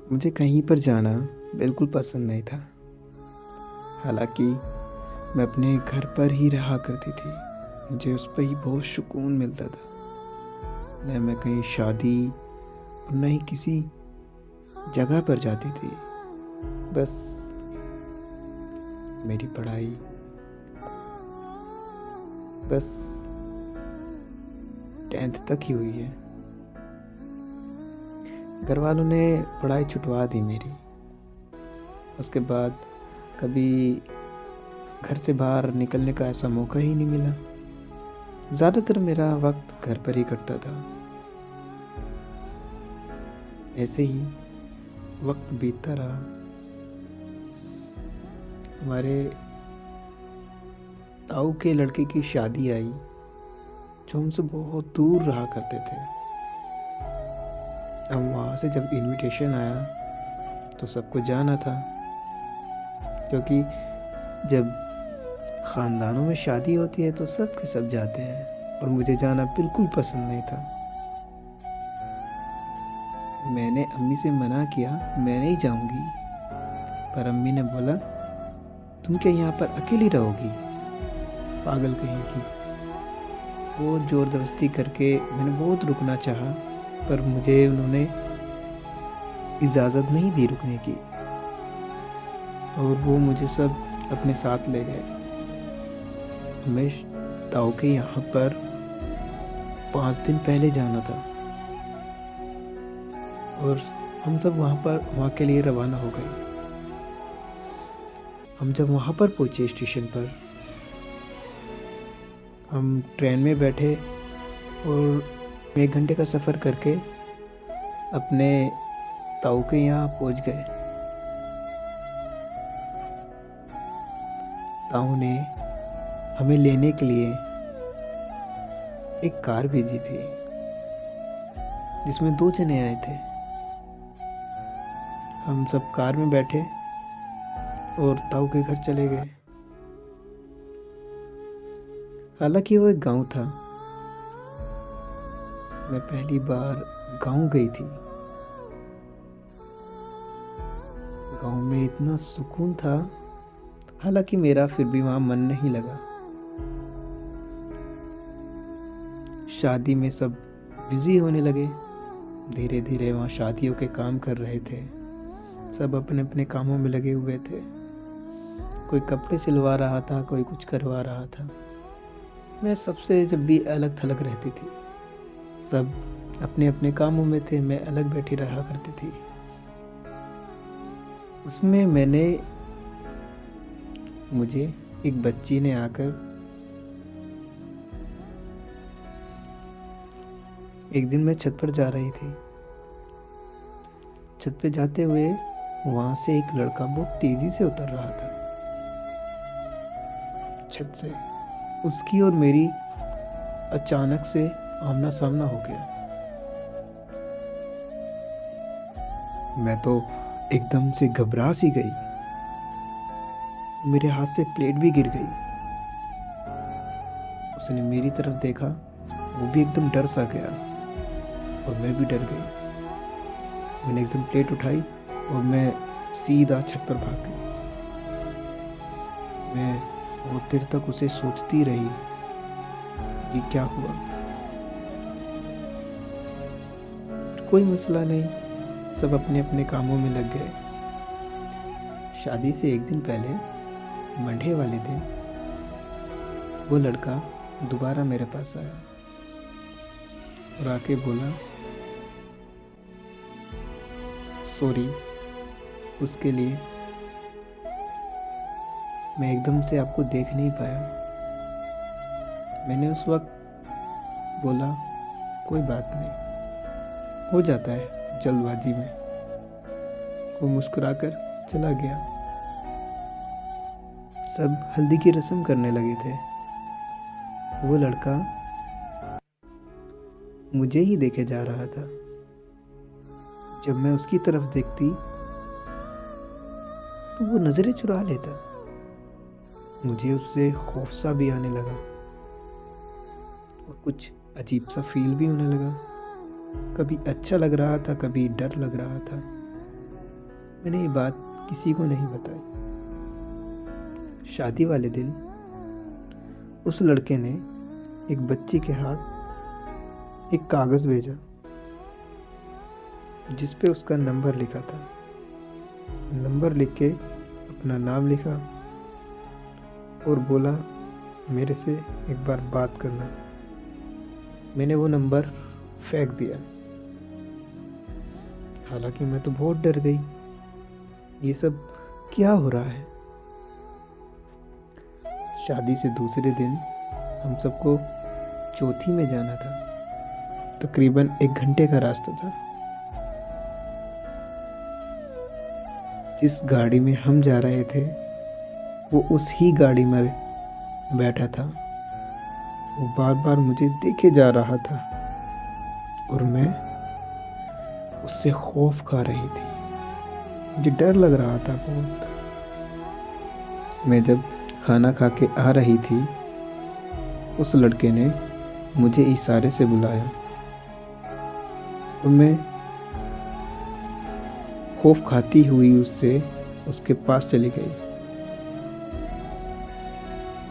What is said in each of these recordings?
मुझे कहीं पर जाना बिल्कुल पसंद नहीं था। हालाँकि मैं अपने घर पर ही रहा करती थी। मुझे उस पे ही बहुत सुकून मिलता था। न मैं कहीं शादी और न ही किसी जगह पर जाती थी। बस मेरी पढ़ाई, बस 10th तक ही हुई है। घरवालों ने पढ़ाई छुटवा दी मेरी। उसके बाद कभी घर से बाहर निकलने का ऐसा मौका ही नहीं मिला। ज़्यादातर मेरा वक्त घर पर ही कटता था। ऐसे ही वक्त बीतता रहा। हमारे ताऊ के लड़के की शादी आई, जो हमसे बहुत दूर रहा करते थे। अब वहाँ से जब इनविटेशन आया तो सबको जाना था, क्योंकि जब ख़ानदानों में शादी होती है तो सब के सब जाते हैं और मुझे जाना बिल्कुल पसंद नहीं था। मैंने अम्मी से मना किया, मैं नहीं जाऊंगी, पर अम्मी ने बोला तुम क्या यहाँ पर अकेली रहोगी, पागल कहीं की। बहुत ज़ोर ज़बरदस्ती करके मैंने बहुत रुकना चाहा, पर मुझे उन्होंने इजाज़त नहीं दी रुकने की और वो मुझे सब अपने साथ ले गए। हमें ताऊ के यहाँ पर 5 दिन पहले जाना था और हम सब वहाँ के लिए रवाना हो गए। हम जब वहाँ पर पहुँचे स्टेशन पर, हम ट्रेन में बैठे और 1 घंटे का सफ़र करके अपने ताऊ के यहाँ पहुँच गए। ताऊ ने हमें लेने के लिए एक कार भेजी थी, जिसमें 2 जने आए थे। हम सब कार में बैठे और ताऊ के घर चले गए। हालांकि वो एक गांव था। मैं पहली बार गांव गई थी। गांव में इतना सुकून था, हालांकि मेरा फिर भी वहां मन नहीं लगा। शादी में सब बिजी होने लगे। धीरे धीरे वहाँ शादियों के काम कर रहे थे। सब अपने अपने कामों में लगे हुए थे। कोई कपड़े सिलवा रहा था, कोई कुछ करवा रहा था। मैं सबसे जब भी अलग थलग रहती थी। सब अपने अपने कामों में थे, मैं अलग बैठी रहा करती थी। उसमें मुझे एक बच्ची ने आकर एक दिन मैं छत पर जा रही थी। छत पे जाते हुए वहां से एक लड़का बहुत तेजी से उतर रहा था छत से। उसकी और मेरी अचानक से आमना सामना हो गया। मैं तो एकदम से घबरा सी गई। मेरे हाथ से प्लेट भी गिर गई। उसने मेरी तरफ देखा, वो भी एकदम डर सा गया और मैं भी डर गई। मैंने एकदम प्लेट उठाई और मैं सीधा छत पर भाग गई। मैं बहुत देर तक उसे सोचती रही कि क्या हुआ। कोई मसला नहीं, सब अपने अपने कामों में लग गए। शादी से एक दिन पहले, मंडे वाले दिन, वो लड़का दोबारा मेरे पास आया और आके बोला सॉरी उसके लिए। मैं एकदम से आपको देख नहीं पाया। मैंने उस वक्त बोला कोई बात नहीं, हो जाता है जल्दबाजी में। वो मुस्कुराकर चला गया। सब हल्दी की रस्म करने लगे थे। वो लड़का मुझे ही देखे जा रहा था। जब मैं उसकी तरफ देखती तो वो नजरें चुरा लेता। मुझे उससे खौफ सा भी आने लगा और कुछ अजीब सा फील भी होने लगा। कभी अच्छा लग रहा था, कभी डर लग रहा था। मैंने ये बात किसी को नहीं बताई। शादी वाले दिन उस लड़के ने एक बच्ची के हाथ एक कागज़ भेजा जिस पे उसका नंबर लिखा था। नंबर लिख के अपना नाम लिखा और बोला मेरे से एक बार बात करना। मैंने वो नंबर फेंक दिया। हालांकि मैं तो बहुत डर गई, ये सब क्या हो रहा है। शादी से दूसरे दिन हम सबको चौथी में जाना था। तकरीबन 1 घंटे का रास्ता था। जिस गाड़ी में हम जा रहे थे वो उस ही गाड़ी में बैठा था। वो बार बार मुझे देखे जा रहा था और मैं उससे खौफ खा रही थी। मुझे डर लग रहा था बहुत। मैं जब खाना खा के आ रही थी उस लड़के ने मुझे इशारे से बुलाया और मैं खौफ खाती हुई उसके पास चली गई।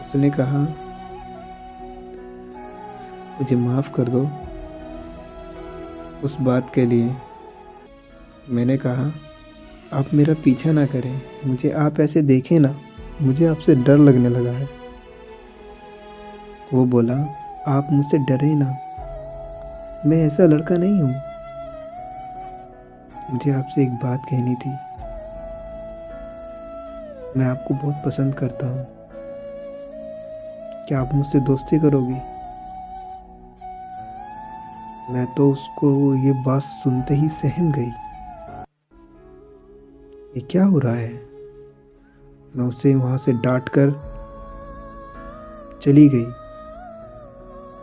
उसने कहा मुझे माफ़ कर दो उस बात के लिए। मैंने कहा आप मेरा पीछा ना करें, मुझे आप ऐसे देखें ना, मुझे आपसे डर लगने लगा है। वो बोला आप मुझसे डरे ना, मैं ऐसा लड़का नहीं हूँ। मुझे आपसे एक बात कहनी थी। मैं आपको बहुत पसंद करता हूँ, क्या आप मुझसे दोस्ती करोगी? मैं तो उसको ये बात सुनते ही सहम गई। ये क्या हो रहा है? मैं उसे वहां से डांट कर चली गई,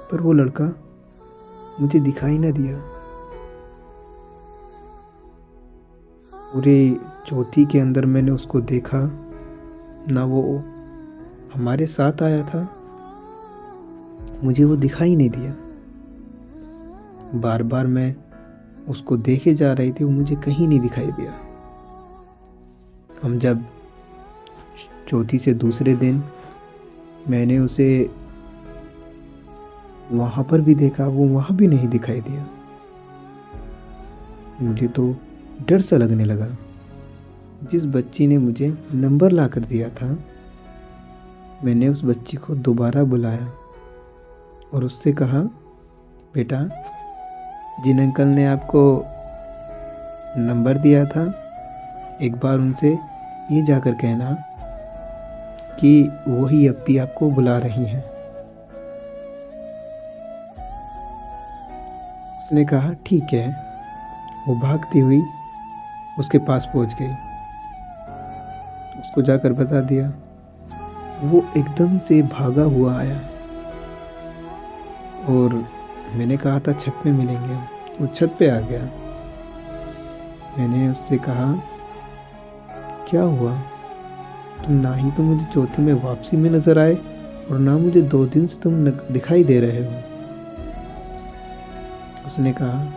पर वो लड़का मुझे दिखाई न दिया। पूरे चौथी के अंदर मैंने उसको देखा ना, वो हमारे साथ आया था, मुझे वो दिखाई नहीं दिया। बार बार मैं उसको देखे जा रही थी, वो मुझे कहीं नहीं दिखाई दिया। हम जब चौथी से दूसरे दिन मैंने उसे वहाँ पर भी देखा, वो वहाँ भी नहीं दिखाई दिया। मुझे तो डर सा लगने लगा। जिस बच्ची ने मुझे नंबर ला कर दिया था, मैंने उस बच्ची को दोबारा बुलाया और उससे कहा बेटा, जिन अंकल ने आपको नंबर दिया था, एक बार उनसे ये जाकर कहना कि वही अप्पी आपको बुला रही हैं। उसने कहा ठीक है। वो भागती हुई उसके पास पहुंच गई, उसको जाकर बता दिया। वो एकदम से भागा हुआ आया और मैंने कहा था छत में मिलेंगे, वो छत पे आ गया। मैंने उससे कहा क्या हुआ, तुम ना ही तो मुझे चौथी में वापसी में नजर आए और ना मुझे 2 दिन से तुम दिखाई दे रहे हो। उसने कहा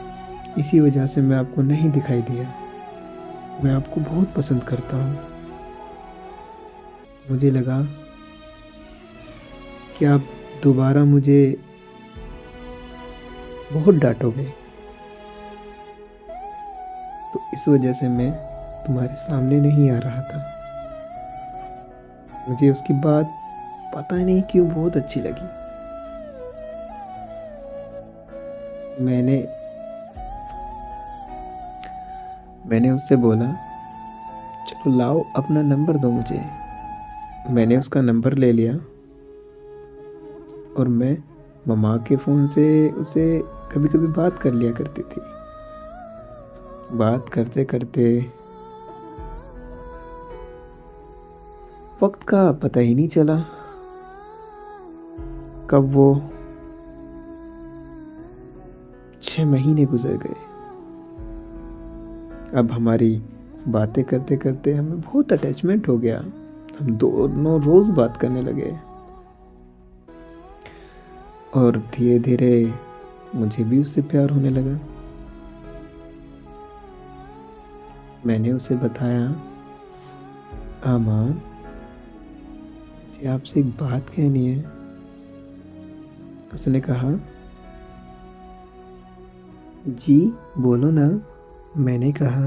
इसी वजह से मैं आपको नहीं दिखाई दिया, मैं आपको बहुत पसंद करता हूँ। मुझे लगा कि आप दोबारा मुझे बहुत डांटोगे, तो इस वजह से मैं तुम्हारे सामने नहीं आ रहा था। मुझे उसकी बात पता नहीं क्यों बहुत अच्छी लगी। मैंने उससे बोला चलो लाओ अपना नंबर दो मुझे। मैंने उसका नंबर ले लिया और मैं मम्मा के फ़ोन से उसे कभी कभी बात कर लिया करती थी। बात करते करते वक्त का पता ही नहीं चला कब वो 6 महीने गुजर गए। अब हमारी बातें करते करते हमें बहुत अटैचमेंट हो गया। हम दोनों रोज बात करने लगे और धीरे धीरे मुझे भी उससे प्यार होने लगा। मैंने उसे बताया, आमान, मुझे आपसे एक बात कहनी है। उसने कहा, जी बोलो ना। मैंने कहा,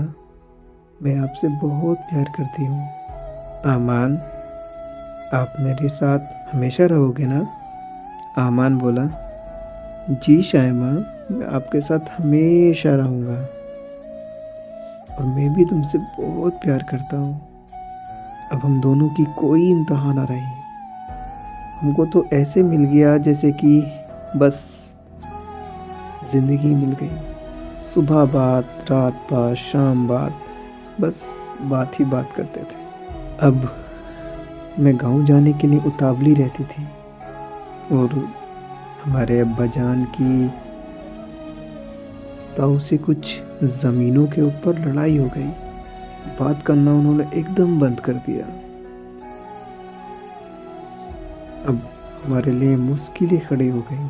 मैं आपसे बहुत प्यार करती हूँ। आमान, आप मेरे साथ हमेशा रहोगे ना? आमान बोला, जी शाइमा, मैं आपके साथ हमेशा रहूँगा और मैं भी तुमसे बहुत प्यार करता हूँ। अब हम दोनों की कोई इंतहा ना रही। हमको तो ऐसे मिल गया जैसे कि बस ज़िंदगी मिल गई। सुबह बात, रात बात, शाम बात, बस बात ही बात करते थे। अब मैं गांव जाने के लिए उतावली रहती थी और हमारे अब्बा जान की ताऊ से कुछ ज़मीनों के ऊपर लड़ाई हो गई। बात करना उन्होंने एकदम बंद कर दिया। अब हमारे लिए मुश्किलें खड़ी हो गई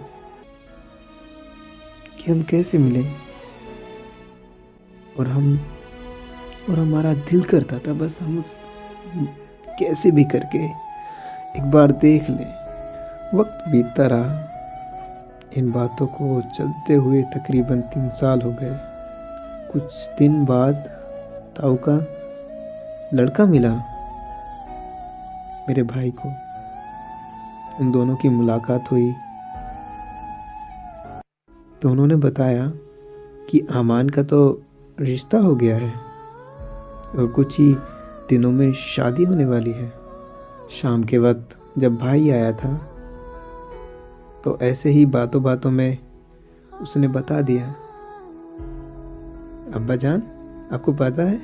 कि हम कैसे मिलें, और हमारा दिल करता था बस हम कैसे भी करके एक बार देख लें। वक्त बीतता रहा। इन बातों को चलते हुए तकरीबन 3 साल हो गए। कुछ दिन बाद ताऊ का लड़का मिला मेरे भाई को। उन दोनों की मुलाकात हुई तो उन्होंने बताया कि आमान का तो रिश्ता हो गया है और कुछ ही दिनों में शादी होने वाली है। शाम के वक्त जब भाई आया था तो ऐसे ही बातों बातों में उसने बता दिया, अब्बा जान, आपको पता है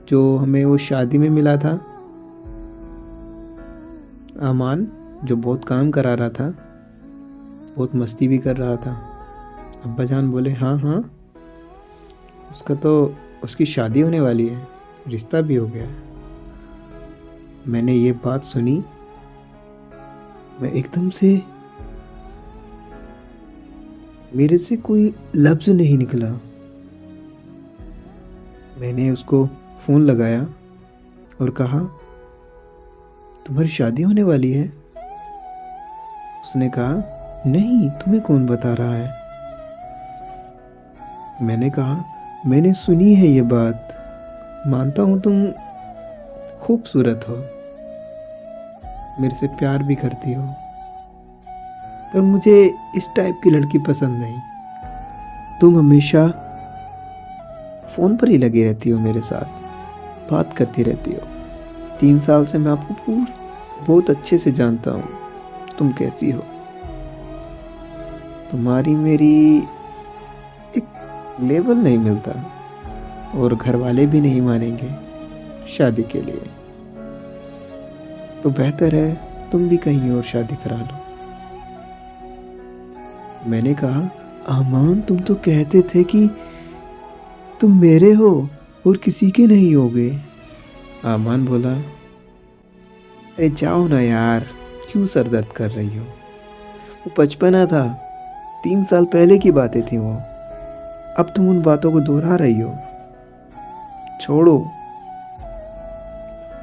जो हमें वो शादी में मिला था, आमान, जो बहुत काम करा रहा था, बहुत मस्ती भी कर रहा था। अब्बा जान बोले, हाँ हाँ, उसकी शादी होने वाली है, रिश्ता भी हो गया है। मैंने ये बात सुनी, मैं एकदम से, मेरे से कोई लफ्ज़ नहीं निकला। मैंने उसको फ़ोन लगाया और कहा, तुम्हारी शादी होने वाली है? उसने कहा, नहीं, तुम्हें कौन बता रहा है? मैंने कहा, मैंने सुनी है ये बात। मानता हूँ तुम खूबसूरत हो, मेरे से प्यार भी करती हो, पर मुझे इस टाइप की लड़की पसंद नहीं। तुम हमेशा फ़ोन पर ही लगी रहती हो, मेरे साथ बात करती रहती हो। 3 साल से मैं आपको बहुत अच्छे से जानता हूँ, तुम कैसी हो। तुम्हारी मेरी एक लेवल नहीं मिलता और घर वाले भी नहीं मानेंगे शादी के लिए, तो बेहतर है तुम भी कहीं और शादी करा लो। मैंने कहा, आमान, तुम तो कहते थे कि तुम मेरे हो और किसी के नहीं होगे। आमान बोला, अरे जाओ ना यार, क्यों सर दर्द कर रही हो? वो बचपना था, 3 साल पहले की बातें थी वो। अब तुम उन बातों को दोहरा रही हो, छोड़ो।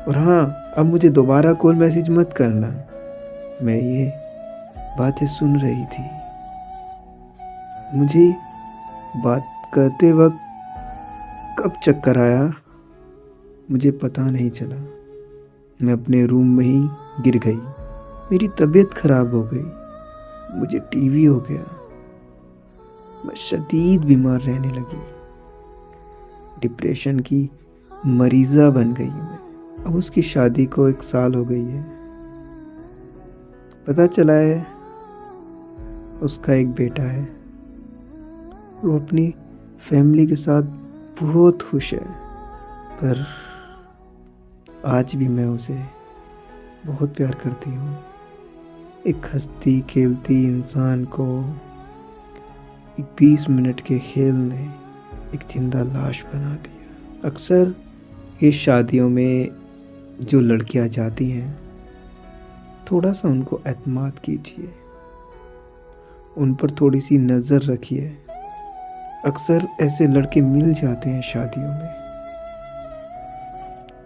और हाँ, अब मुझे दोबारा कॉल मैसेज मत करना। मैं ये बातें सुन रही थी। मुझे बात करते वक्त कब चक्कर आया मुझे पता नहीं चला। मैं अपने रूम में ही गिर गई। मेरी तबीयत खराब हो गई, मुझे टीबी हो गया, मैं शदीद बीमार रहने लगी, डिप्रेशन की मरीज़ा बन गई मैं। अब उसकी शादी को 1 साल हो गई है। पता चला है उसका एक बेटा है। वो अपनी फैमिली के साथ बहुत खुश है, पर आज भी मैं उसे बहुत प्यार करती हूँ। एक हंसती खेलती इंसान को एक 20 मिनट के खेल ने एक जिंदा लाश बना दिया। अक्सर ये शादियों में जो लड़कियां जाती हैं, थोड़ा सा उनको एतमाद कीजिए, उन पर थोड़ी सी नज़र रखिए। अक्सर ऐसे लड़के मिल जाते हैं शादियों में,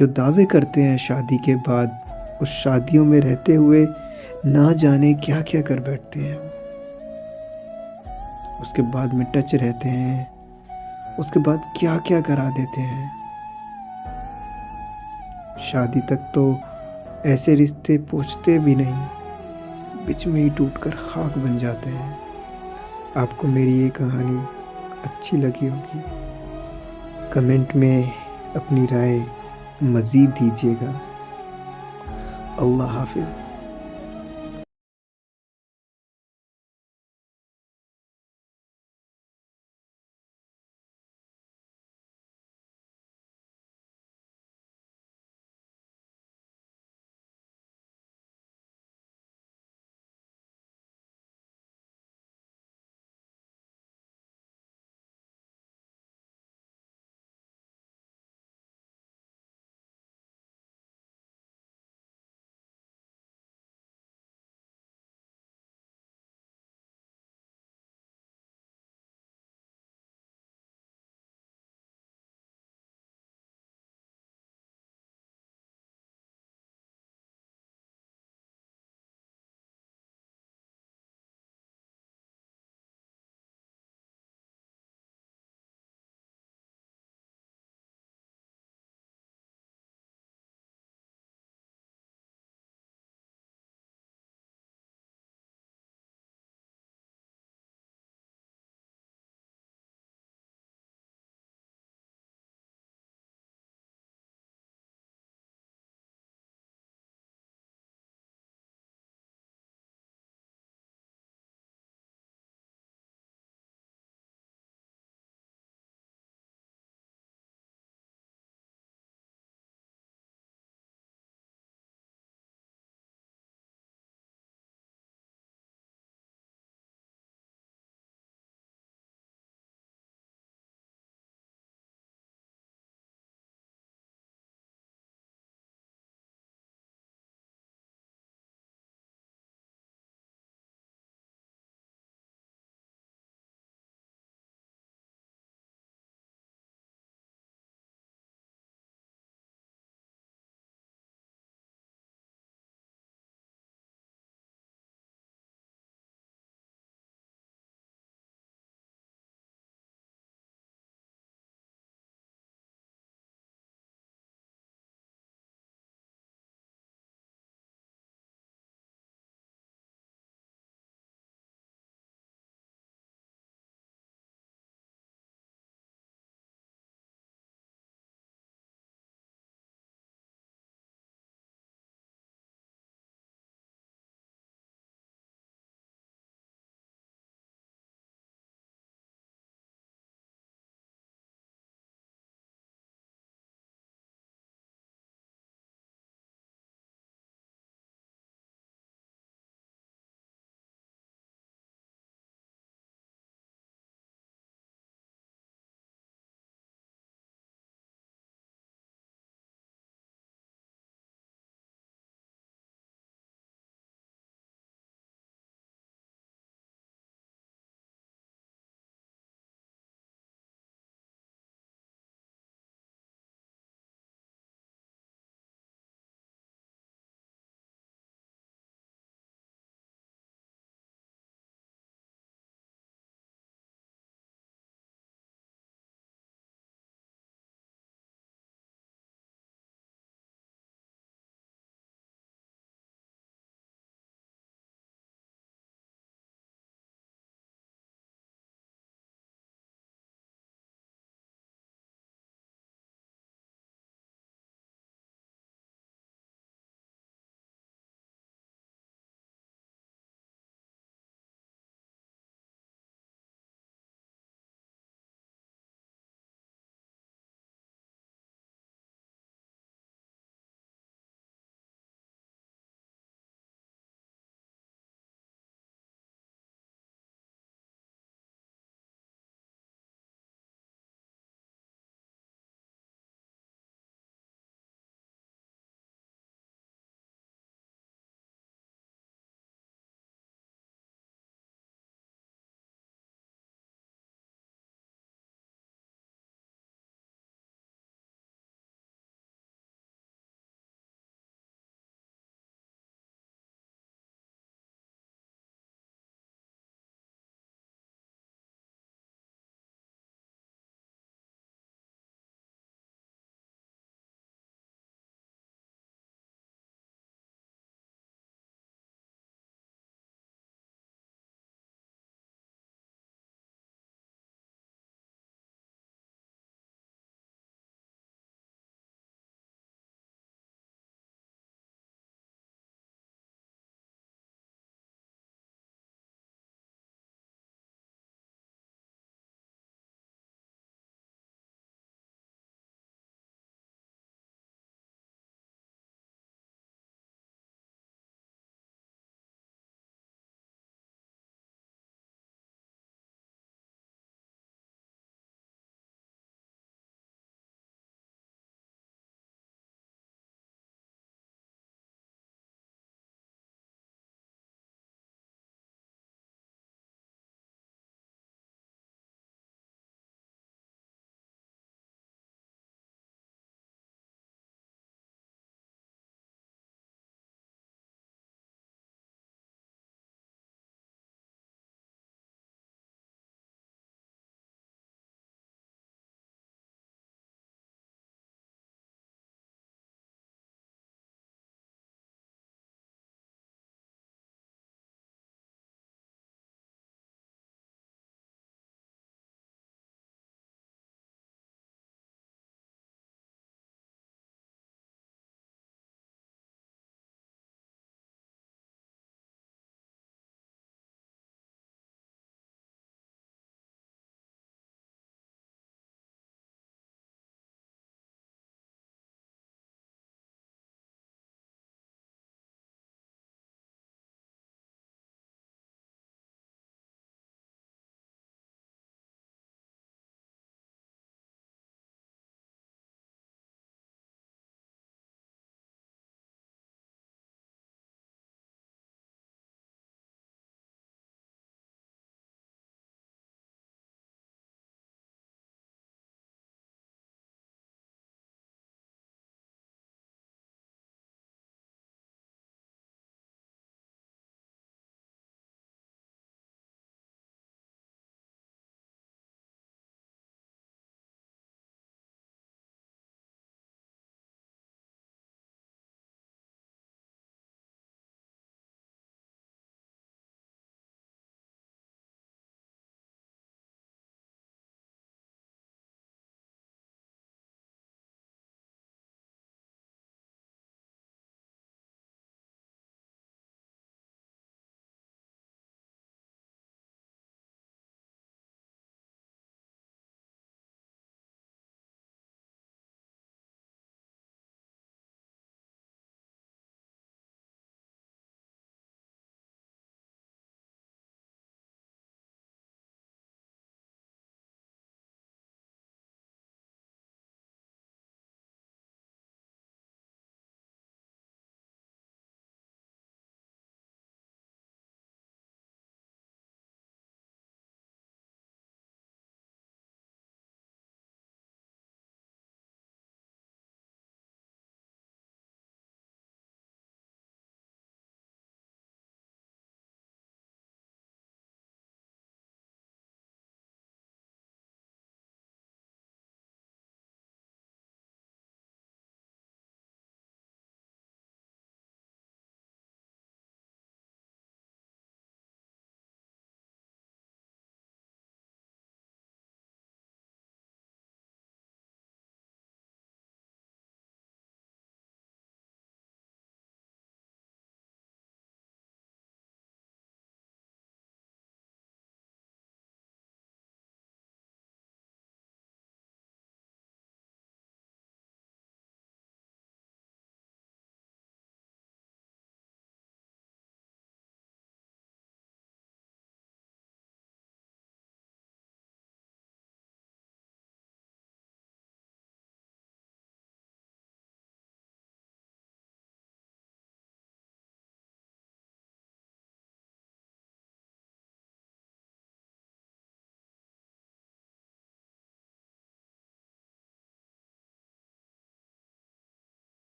जो दावे करते हैं शादी के बाद, उस शादियों में रहते हुए ना जाने क्या-क्या कर बैठते हैं। उसके बाद में टच रहते हैं, उसके बाद क्या-क्या करा देते हैं। शादी तक तो ऐसे रिश्ते पहुँचते भी नहीं, बीच में ही टूटकर खाक बन जाते हैं। आपको मेरी ये कहानी अच्छी लगी होगी, कमेंट में अपनी राय मज़ीद दीजिएगा। अल्लाह हाफ़िज़।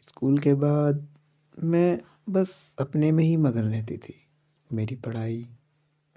स्कूल के बाद मैं बस अपने में ही मगन रहती थी। मेरी पढ़ाई,